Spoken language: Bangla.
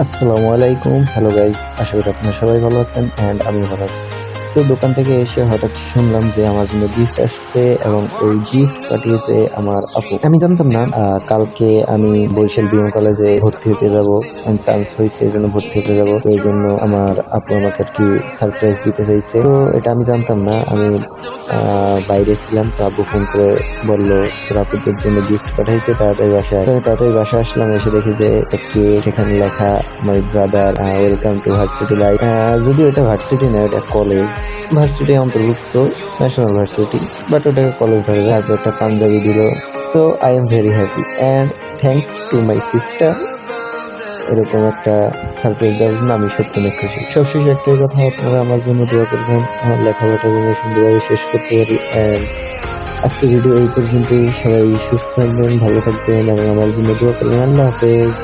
আসসালামু আলাইকুম, হ্যালো গাইস, আশা করি আপনারা সবাই ভালো আছেন অ্যান্ড আমি ভালো আছি। তো দোকান থেকে এসে হঠাৎ শুনলাম যে আমার জন্য গিফট আসছে এবং এই গিফট পাঠিয়েছে আমার আপু। আমি জানতাম না কালকে আমি বরিশাল বিএম কলেজে ভর্তি হতে যাব, চান্স হয়েছে এই জন্য ভর্তি হতে যাব। তো এই জন্য আমার আপু আমাকে আর কি সারপ্রাইজ দিতে চাইছে। তো এটা আমি জানতাম না, আমি বাইরে ছিলাম। তো আব্বু ফোন করে বললো তোর আপুদের জন্য গিফট পাঠাইছে, তাড়াতাড়ি বাসায়। তো আমি তাড়াতাড়ি বাসায় আসলাম, এসে দেখি যে কেক, সেখানে লেখা my brother welcome to varsity life. যদিও এটা ভার্সিটি না, এটা কলেজ, ভার্সিটি অন্তর্ভুক্ত, ন্যাশনাল ভার্সিটি, বাট ওটাকে কলেজ ধরে যায়। তারপর একটা পাঞ্জাবি দিল। So I am very happy and thanks to my sister. এরকম একটা সারপ্রাইজ দেওয়ার জন্য আমি সত্যি অনেক খুশি। সবশেষে একটাই কথা, আপনারা আমার জন্য দোয়া করবেন, আমার লেখাপড়াটা যেন সুন্দরভাবে শেষ করতে পারি। অ্যান্ড আজকে ভিডিও এই পর্যন্তই। সবাই সুস্থ থাকবেন, ভালো থাকবেন এবং আমার জন্য দোয়া করবেন। আল্লাহ হাফেজ।